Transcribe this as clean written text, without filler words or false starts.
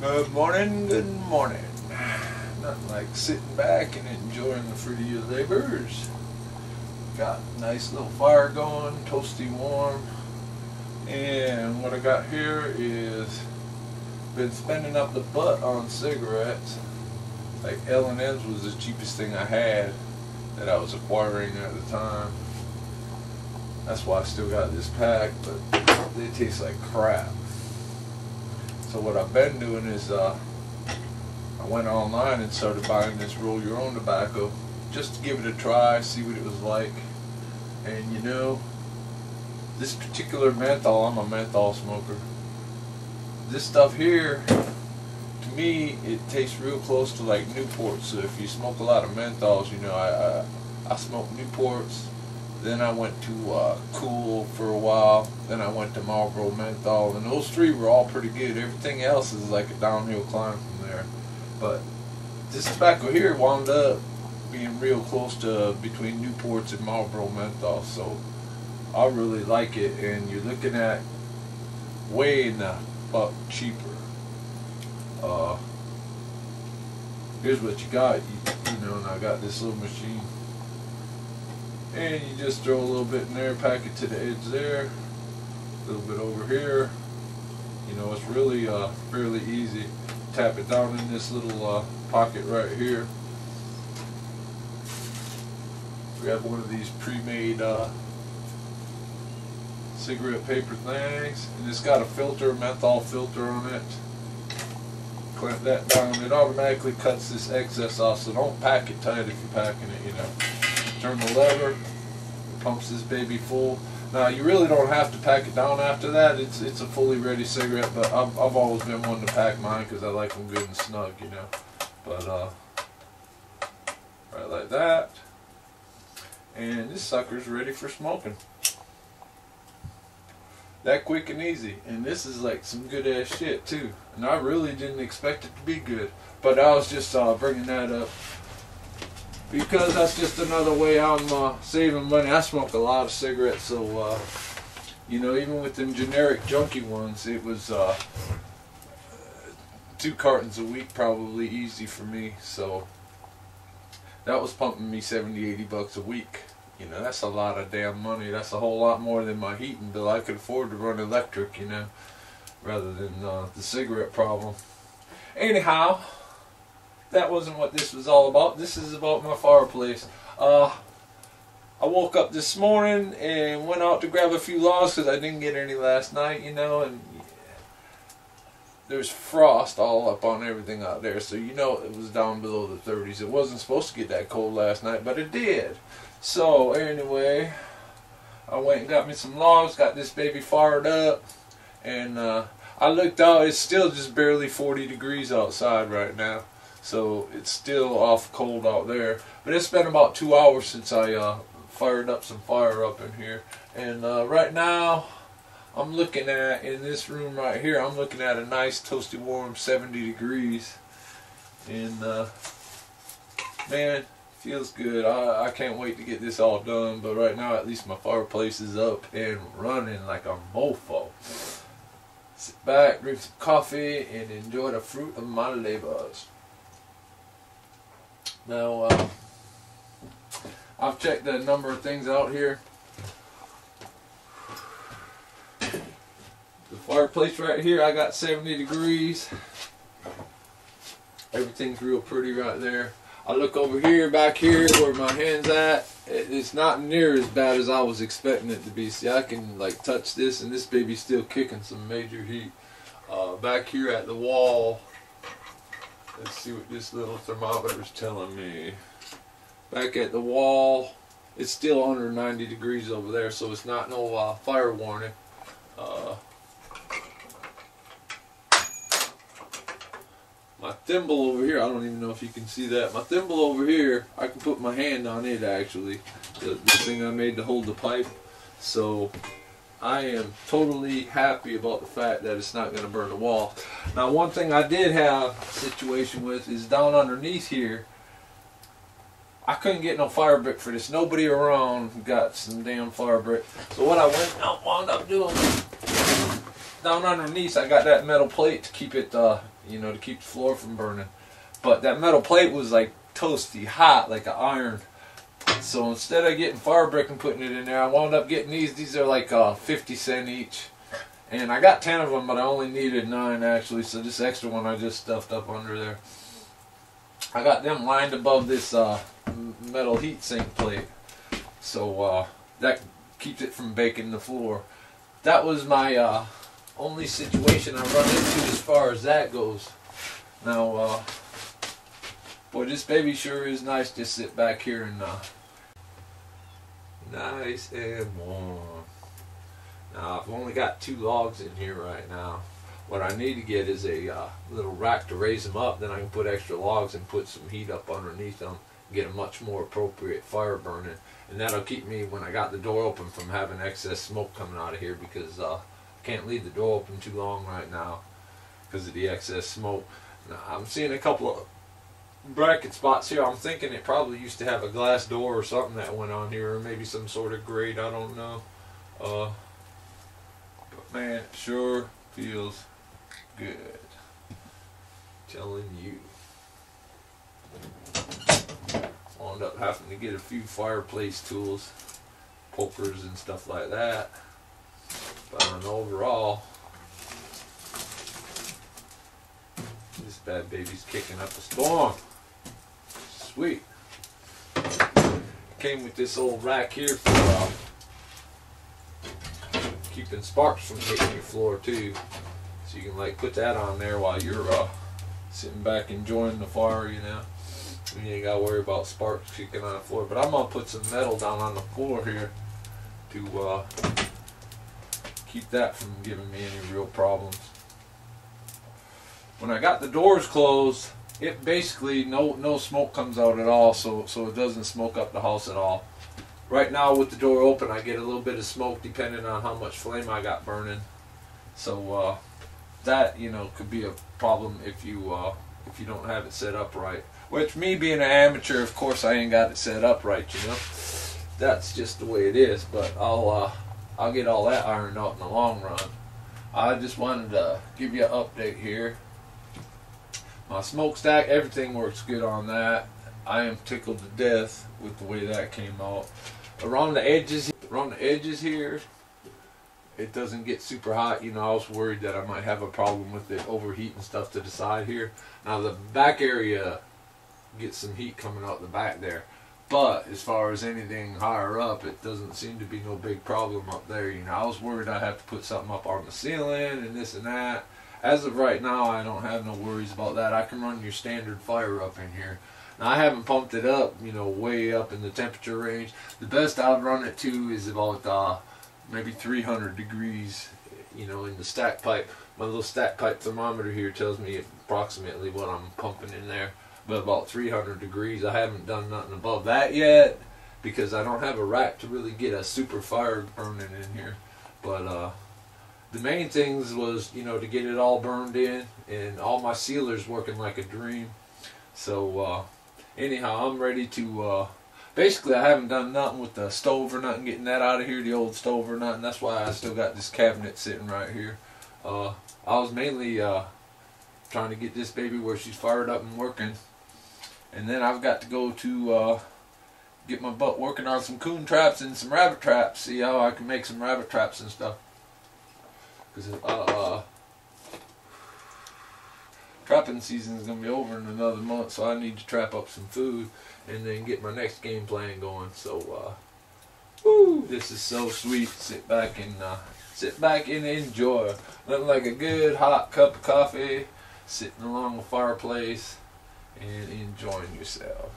Good morning, good morning. Nothing like sitting back and enjoying the fruit of your labors. Got a nice little fire going, toasty warm. And what I got here is been spending up the butt on cigarettes. Like L&M's was the cheapest thing I had that I was acquiring at the time. That's why I still got this pack, but they taste like crap. So what I've been doing is I went online and started buying this roll your own tobacco just to give it a try, see what it was like. And you know, this particular menthol, I'm a menthol smoker. This stuff here, to me, it tastes real close to like Newport. So if you smoke a lot of menthols, you know, I smoke Newports. Then I went to Cool for a while. Then I went to Marlboro Menthol, and those three were all pretty good. Everything else is like a downhill climb from there. But this tobacco here wound up being real close to between Newports and Marlboro Menthol. So I really like it, and you're looking at way in the buck cheaper. Here's what you got. You know, and I got this little machine. And you just throw a little bit in there, pack it to the edge there, a little bit over here. You know, it's really fairly easy. Tap it down in this little pocket right here. We have one of these pre-made cigarette paper things, and it's got a filter, menthol filter on it. Clamp that down. It automatically cuts this excess off, so don't pack it tight if you're packing it, you know. Turn the lever, it pumps this baby full. Now you really don't have to pack it down after that. It's a fully ready cigarette, but I've always been one to pack mine because I like them good and snug, you know. But right like that, and this sucker's ready for smoking. That quick and easy, and this is like some good ass shit too. And I really didn't expect it to be good, but I was just bringing that up because that's just another way I'm saving money. I smoke a lot of cigarettes, so you know, even with them generic junky ones, it was 2 cartons a week probably easy for me. So that was pumping me 70, 80 bucks a week. You know, that's a lot of damn money. That's a whole lot more than my heating bill. I could afford to run electric, you know, rather than the cigarette problem. Anyhow, that wasn't what this was all about. This is about my fireplace. I woke up this morning and went out to grab a few logs because I didn't get any last night, you know, and there's frost all up on everything out there, so you know it was down below the 30s. It wasn't supposed to get that cold last night, but it did. So anyway, I went and got me some logs, got this baby fired up, and I looked out. It's still just barely 40 degrees outside right now. So it's still off cold out there. But it's been about 2 hours since I fired up some fire up in here. And right now, I'm looking at, in this room right here, I'm looking at a nice toasty warm 70 degrees. And man, feels good. I can't wait to get this all done. But right now, at least my fireplace is up and running like a mofo. Sit back, drink some coffee, and enjoy the fruit of my labors. Now, I've checked a number of things out here. The fireplace right here, I got 70 degrees. Everything's real pretty right there. I look over here, back here, where my hand's at. It's not near as bad as I was expecting it to be. See, I can like touch this, and this baby's still kicking some major heat. Back here at the wall, let's see what this little thermometer is telling me. Back at the wall, it's still under 90 degrees over there, so it's not no fire warning. My thimble over here, I don't even know if you can see that. My thimble over here, I can put my hand on it actually. The thing I made to hold the pipe. So I am totally happy about the fact that it's not going to burn the wall. Now, one thing I did have a situation with is down underneath here. I couldn't get no fire brick for this. Nobody around got some damn fire brick. So what I wound up doing, down underneath, I got that metal plate to keep it you know, to keep the floor from burning. But that metal plate was like toasty hot, like an iron. So instead of getting fire brick and putting it in there, I wound up getting these. These are like 50 cents each. And I got 10 of them, but I only needed 9 actually. So this extra one I just stuffed up under there. I got them lined above this metal heat sink plate. So that keeps it from baking the floor. That was my only situation I run into as far as that goes. Now, boy, this baby sure is nice to sit back here and nice and warm. Now, I've only got 2 logs in here right now. What I need to get is a little rack to raise them up. Then I can put extra logs and put some heat up underneath them. Get a much more appropriate fire burning. And that'll keep me, when I got the door open, from having excess smoke coming out of here, because I can't leave the door open too long right now because of the excess smoke. Now, I'm seeing a couple of bracket spots here. I'm thinking it probably used to have a glass door or something that went on here, or maybe some sort of grate, I don't know. But man, it sure feels good. Telling you. Wound up having to get a few fireplace tools, pokers and stuff like that. But overall, this bad baby's kicking up a storm. Sweet. Came with this old rack here for keeping sparks from hitting your floor too. So you can like put that on there while you're sitting back enjoying the fire, you know. You ain't gotta worry about sparks kicking on the floor. But I'm gonna put some metal down on the floor here to keep that from giving me any real problems. When I got the doors closed, it basically no smoke comes out at all, so it doesn't smoke up the house at all. Right now with the door open, I get a little bit of smoke depending on how much flame I got burning. So that, you know, could be a problem if you don't have it set up right. Which, me being an amateur, of course I ain't got it set up right, you know. That's just the way it is. But I'll get all that ironed out in the long run. I just wanted to give you an update here. My smokestack, everything works good on that. I am tickled to death with the way that came out. Around the edges here, it doesn't get super hot. You know, I was worried that I might have a problem with it overheating stuff to the side here. Now the back area gets some heat coming out the back there. But as far as anything higher up, it doesn't seem to be no big problem up there. You know, I was worried I'd have to put something up on the ceiling and this and that. As of right now, I don't have no worries about that. I can run your standard fire up in here. Now, I haven't pumped it up, you know, way up in the temperature range. The best I'd run it to is about maybe 300 degrees, you know, in the stack pipe. My little stack pipe thermometer here tells me approximately what I'm pumping in there. But about 300 degrees. I haven't done nothing above that yet because I don't have a rack to really get a super fire burning in here. But the main things was, you know, to get it all burned in, and all my sealers working like a dream. So anyhow, I'm ready to basically, I haven't done nothing with the stove or nothing, getting that out of here, the old stove or nothing. That's why I still got this cabinet sitting right here. I was mainly trying to get this baby where she's fired up and working. And then I've got to go to get my butt working on some coon traps and some rabbit traps. See how I can make some rabbit traps and stuff. Because trapping season is going to be over in another month, so I need to trap up some food and then get my next game plan going. So, woo, this is so sweet. Sit back and enjoy. Nothing like a good hot cup of coffee, sitting along the fireplace and enjoying yourself.